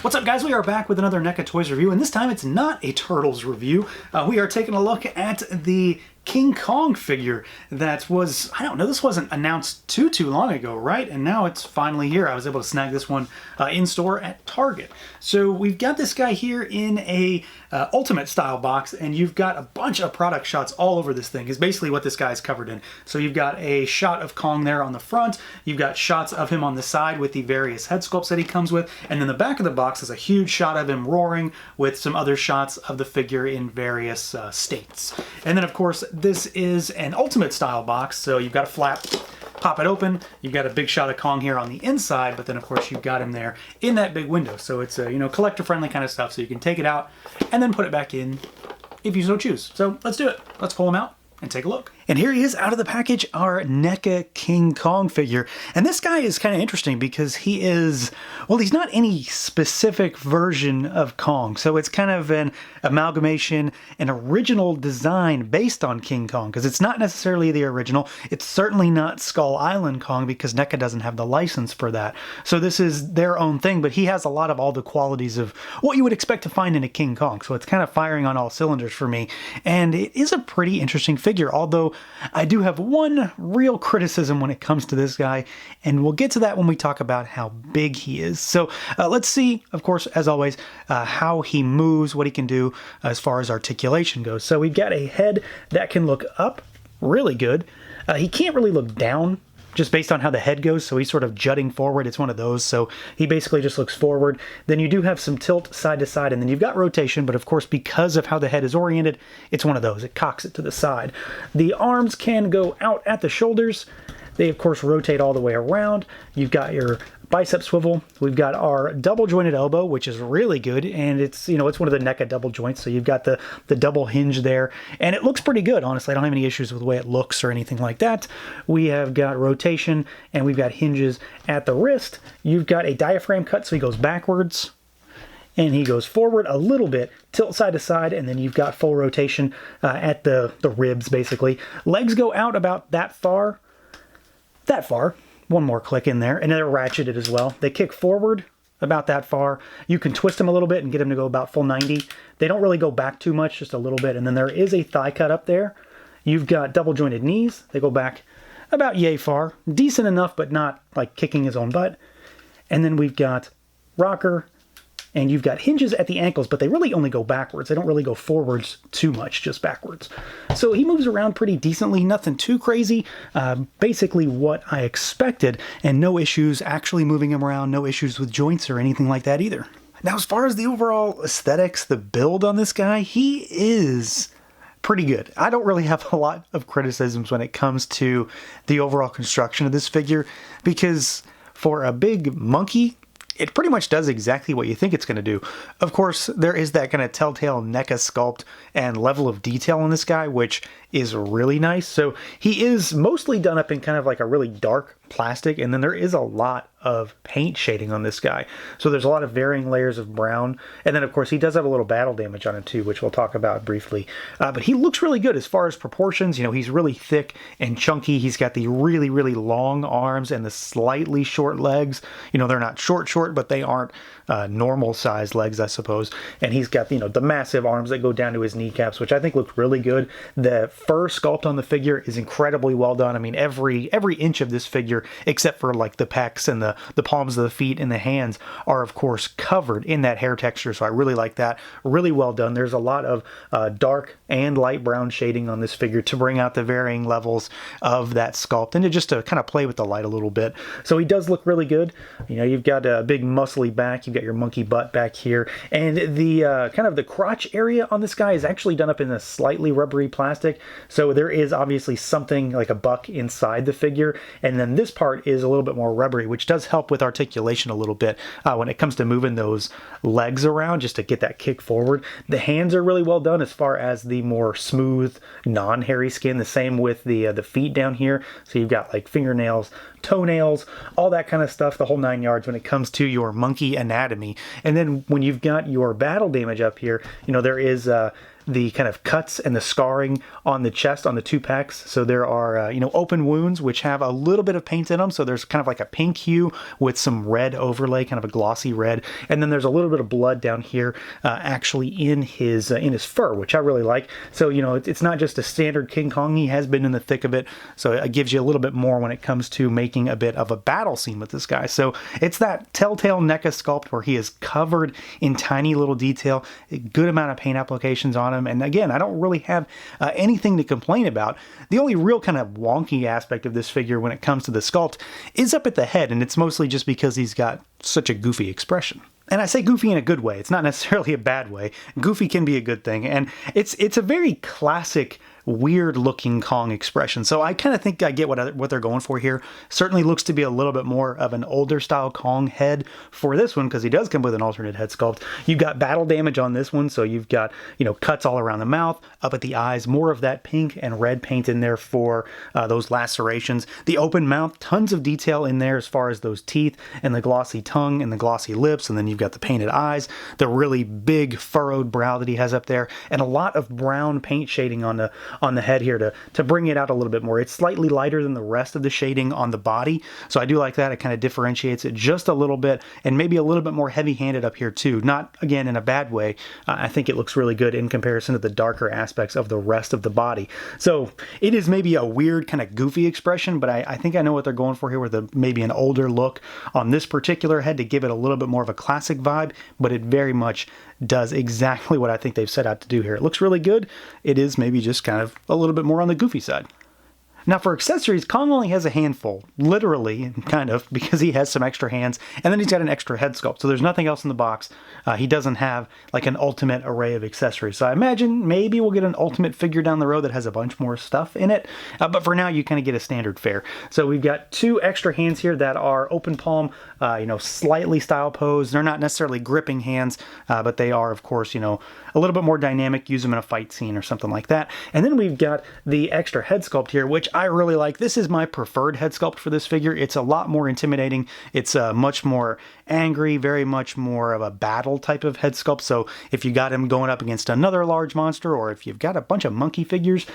What's up, guys? We are back with another NECA Toys review, and this time it's not a Turtles review. We are taking a look at the King Kong figure that was, I don't know, this wasn't announced too long ago, right? And now it's finally here. I was able to snag this one in store at Target. So we've got this guy here in a Ultimate style box, and you've got a bunch of product shots all over this thing is basically what this guy's covered in. So you've got a shot of Kong there on the front, you've got shots of him on the side with the various head sculpts that he comes with, and then the back of the box is a huge shot of him roaring with some other shots of the figure in various states. And then of course this is an Ultimate style box, so you've got a flap, pop it open, you've got a big shot of Kong here on the inside, but then of course you've got him there in that big window. So it's a, you know, collector friendly kind of stuff, so you can take it out and then put it back in if you so choose. So let's do it. Let's pull him out and take a look. And here he is out of the package, our NECA King Kong figure. And this guy is kind of interesting because he is, well, he's not any specific version of Kong. So it's kind of an amalgamation, an original design based on King Kong, because it's not necessarily the original. It's certainly not Skull Island Kong because NECA doesn't have the license for that. So this is their own thing, but he has a lot of all the qualities of what you would expect to find in a King Kong. So it's kind of firing on all cylinders for me. And it is a pretty interesting figure, although I do have one real criticism when it comes to this guy, and we'll get to that when we talk about how big he is. So let's see, of course, as always, how he moves, what he can do as far as articulation goes. So we've got a head that can look up really good. He can't really look down, just based on how the head goes, so he's sort of jutting forward. It's one of those, so he basically just looks forward. Then you do have some tilt side to side, and then you've got rotation, but of course, because of how the head is oriented, it's one of those. It cocks it to the side. The arms can go out at the shoulders. They, of course, rotate all the way around. You've got your bicep swivel. We've got our double jointed elbow, which is really good, and it's, you know, it's one of the NECA double joints, so you've got the double hinge there, and it looks pretty good, honestly. I don't have any issues with the way it looks or anything like that. We have got rotation, and we've got hinges at the wrist. You've got a diaphragm cut, so he goes backwards, and he goes forward a little bit, tilt side to side, and then you've got full rotation at the ribs, basically. Legs go out about that far. One more click in there, and they're ratcheted as well. They kick forward about that far. You can twist them a little bit and get them to go about full 90. They don't really go back too much, just a little bit. And then there is a thigh cut up there. You've got double jointed knees. They go back about yay far. Decent enough, but not like kicking his own butt. And then we've got rocker, and you've got hinges at the ankles, but they really only go backwards. They don't really go forwards too much, just backwards. So he moves around pretty decently, nothing too crazy. Basically what I expected, and no issues actually moving him around, no issues with joints or anything like that either. Now, as far as the overall aesthetics, the build on this guy, he is pretty good. I don't really have a lot of criticisms when it comes to the overall construction of this figure, because for a big monkey, it pretty much does exactly what you think it's going to do. Of course, there is that kind of telltale NECA sculpt and level of detail on this guy, which is really nice. So he is mostly done up in kind of like a really dark plastic, and then there is a lot of paint shading on this guy. So there's a lot of varying layers of brown, and then of course he does have a little battle damage on it too, which we'll talk about briefly. But he looks really good as far as proportions. You know, he's really thick and chunky. He's got the really long arms and the slightly short legs. You know, they're not short, but they aren't normal size legs, I suppose. And he's got, you know, the massive arms that go down to his kneecaps, which I think look really good. The fur sculpt on the figure is incredibly well done. I mean, every inch of this figure, except for like the pecs and the palms of the feet and the hands, are of course covered in that hair texture. So I really like that. Really well done. There's a lot of dark and light brown shading on this figure to bring out the varying levels of that sculpt and just to kind of play with the light a little bit. So he does look really good. You know, you've got a big muscly back. You've got your monkey butt back here, and the kind of the crotch area on this guy is actually done up in a slightly rubbery plastic. So there is obviously something like a buck inside the figure, and then this part is a little bit more rubbery, which does help with articulation a little bit when it comes to moving those legs around just to get that kick forward. The hands are really well done as far as the more smooth, non-hairy skin. The same with the feet down here. So you've got like fingernails, toenails, all that kind of stuff, the whole 9 yards when it comes to your monkey anatomy. And then when you've got your battle damage up here, you know, there is the kind of cuts and the scarring on the chest on the two pecs. So there are, you know, open wounds which have a little bit of paint in them. So there's kind of like a pink hue with some red overlay, kind of a glossy red. And then there's a little bit of blood down here actually in his fur, which I really like. So, you know, it's not just a standard King Kong. He has been in the thick of it. So it gives you a little bit more when it comes to making a bit of a battle scene with this guy. So it's that telltale NECA sculpt where he is covered in tiny little detail, a good amount of paint applications on him. And again, I don't really have anything to complain about. The only real kind of wonky aspect of this figure when it comes to the sculpt is up at the head, and it's mostly just because he's got such a goofy expression. And I say goofy in a good way. It's not necessarily a bad way. Goofy can be a good thing. And it's a very classic, weird-looking Kong expression. So I kind of think I get what they're going for here. Certainly looks to be a little bit more of an older-style Kong head for this one, because he does come with an alternate head sculpt. You've got battle damage on this one, so you've got, you know, cuts all around the mouth, up at the eyes, more of that pink and red paint in there for those lacerations. The open mouth, tons of detail in there as far as those teeth and the glossy tongue and the glossy lips, and then you've got the painted eyes, the really big furrowed brow that he has up there, and a lot of brown paint shading on the head here to bring it out a little bit more. It's slightly lighter than the rest of the shading on the body, so I do like that. It kind of differentiates it just a little bit, and maybe a little bit more heavy-handed up here too. Not, again, in a bad way. I think it looks really good in comparison to the darker aspects of the rest of the body. So it is maybe a weird kind of goofy expression, but I think I know what they're going for here with maybe an older look on this particular head to give it a little bit more of a classic vibe, but it very much does exactly what I think they've set out to do here. It looks really good. It is maybe just kind of a little bit more on the goofy side. Now for accessories, Kong only has a handful, literally, kind of, because he has some extra hands, and then he's got an extra head sculpt, so there's nothing else in the box. He doesn't have like an ultimate array of accessories, so I imagine maybe we'll get an ultimate figure down the road that has a bunch more stuff in it, but for now you kind of get a standard fare. So we've got two extra hands here that are open palm, you know, slightly style pose. They're not necessarily gripping hands, but they are, of course, you know, a little bit more dynamic. Use them in a fight scene or something like that. And then we've got the extra head sculpt here, which I really like. This is my preferred head sculpt for this figure. It's a lot more intimidating. It's much more angry, very much more of a battle type of head sculpt. So if you got him going up against another large monster, or if you've got a bunch of monkey figures,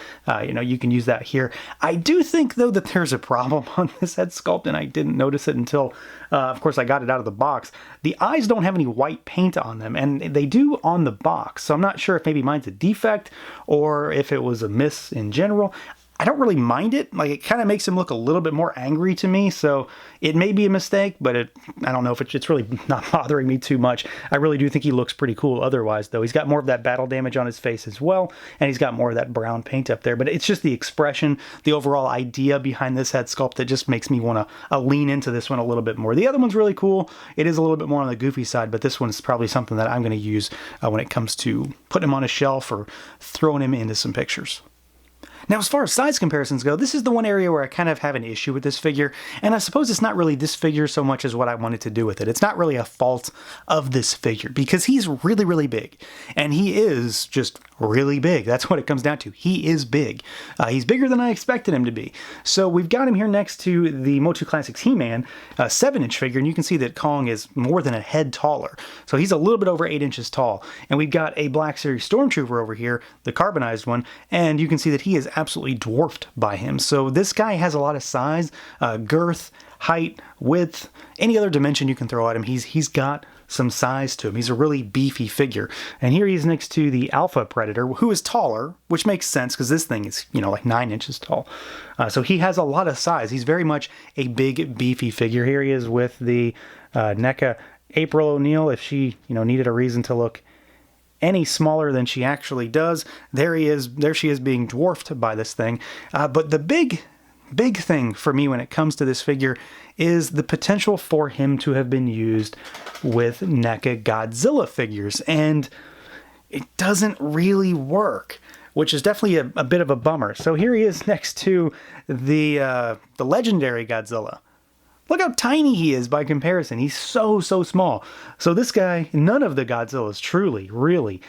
you know, you can use that here. I do think, though, that there's a problem on this head sculpt, and I didn't notice it until, of course, I got it out of the box. The eyes don't have any white paint on them, and they do on the box. So I'm not sure if maybe mine's a defect or if it was a miss in general. I don't really mind it. Like, it kind of makes him look a little bit more angry to me, so it may be a mistake, but I don't know if it's really not bothering me too much. I really do think he looks pretty cool otherwise, though. He's got more of that battle damage on his face as well, and he's got more of that brown paint up there, but it's just the expression, the overall idea behind this head sculpt that just makes me want to lean into this one a little bit more. The other one's really cool. It is a little bit more on the goofy side, but this one's probably something that I'm going to use when it comes to putting him on a shelf or throwing him into some pictures. Now, as far as size comparisons go, this is the one area where I kind of have an issue with this figure, and I suppose it's not really this figure so much as what I wanted to do with it. It's not really a fault of this figure, because he's really, really big, and he is just really big. That's what it comes down to. He is big. He's bigger than I expected him to be. So we've got him here next to the Motu Classics He-Man, a 7-inch figure, and you can see that Kong is more than a head taller. So he's a little bit over 8 inches tall. And we've got a Black Series Stormtrooper over here, the carbonized one, and you can see that he is absolutely dwarfed by him. So this guy has a lot of size, girth, height, width, any other dimension you can throw at him. He's got some size to him. He's a really beefy figure. And here he is next to the Alpha Predator, who is taller, which makes sense because this thing is, you know, like 9 inches tall. So he has a lot of size. He's very much a big, beefy figure. Here he is with the NECA April O'Neil, if she, you know, needed a reason to look any smaller than she actually does. There she is being dwarfed by this thing. But the big thing for me when it comes to this figure is the potential for him to have been used with NECA Godzilla figures, and it doesn't really work, which is definitely a bit of a bummer. So here he is next to the legendary Godzilla. Look how tiny he is by comparison. He's so small. So this guy, none of the Godzillas truly, really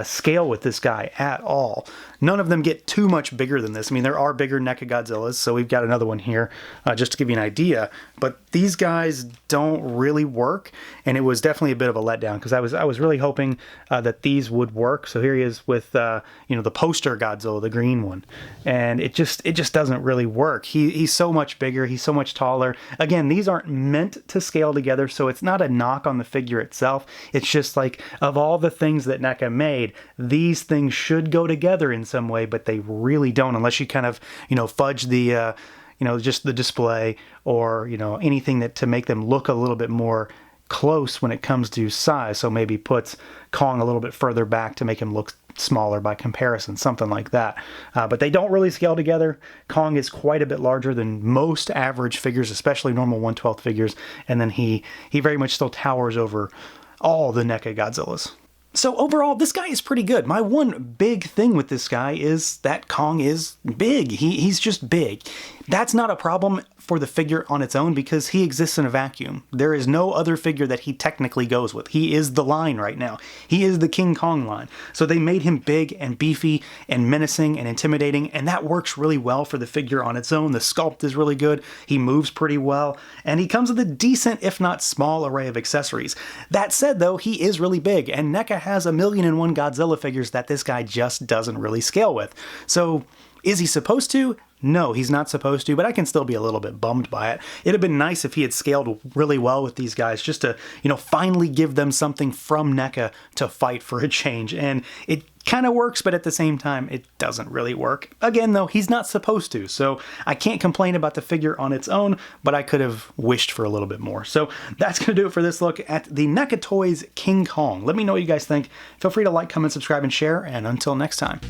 scale with this guy at all. None of them get too much bigger than this. I mean, there are bigger NECA Godzillas, so we've got another one here just to give you an idea. But these guys don't really work, and it was definitely a bit of a letdown because I was really hoping that these would work. So here he is with you know, the poster Godzilla, the green one, and it just doesn't really work. He's so much bigger, he's so much taller. Again, these aren't meant to scale together, so it's not a knock on the figure itself. It's just like, of all the things that NECA made, these things should go together in some way, but they really don't, unless you kind of, you know, fudge the you know, just the display, or, you know, anything that to make them look a little bit more close when it comes to size. So maybe puts Kong a little bit further back to make him look smaller by comparison, something like that. But they don't really scale together. Kong is quite a bit larger than most average figures, especially normal 1/12 figures, and then he very much still towers over all the NECA Godzillas. So overall, this guy is pretty good. My one big thing with this guy is that Kong is big. He's just big. That's not a problem for the figure on its own because he exists in a vacuum. There is no other figure that he technically goes with. He is the line right now. He is the King Kong line. So they made him big and beefy and menacing and intimidating, and that works really well for the figure on its own. The sculpt is really good. He moves pretty well, and he comes with a decent, if not small, array of accessories. That said, though, he is really big, and NECA has 1,000,001 Godzilla figures that this guy just doesn't really scale with. So is he supposed to? No, he's not supposed to, but I can still be a little bit bummed by it. It'd have been nice if he had scaled really well with these guys, just to, you know, finally give them something from NECA to fight for a change. And it kind of works, but at the same time, it doesn't really work. Again, though, he's not supposed to, so I can't complain about the figure on its own, but I could have wished for a little bit more. So that's going to do it for this look at the NECA Toys King Kong. Let me know what you guys think. Feel free to like, comment, subscribe, and share, and until next time.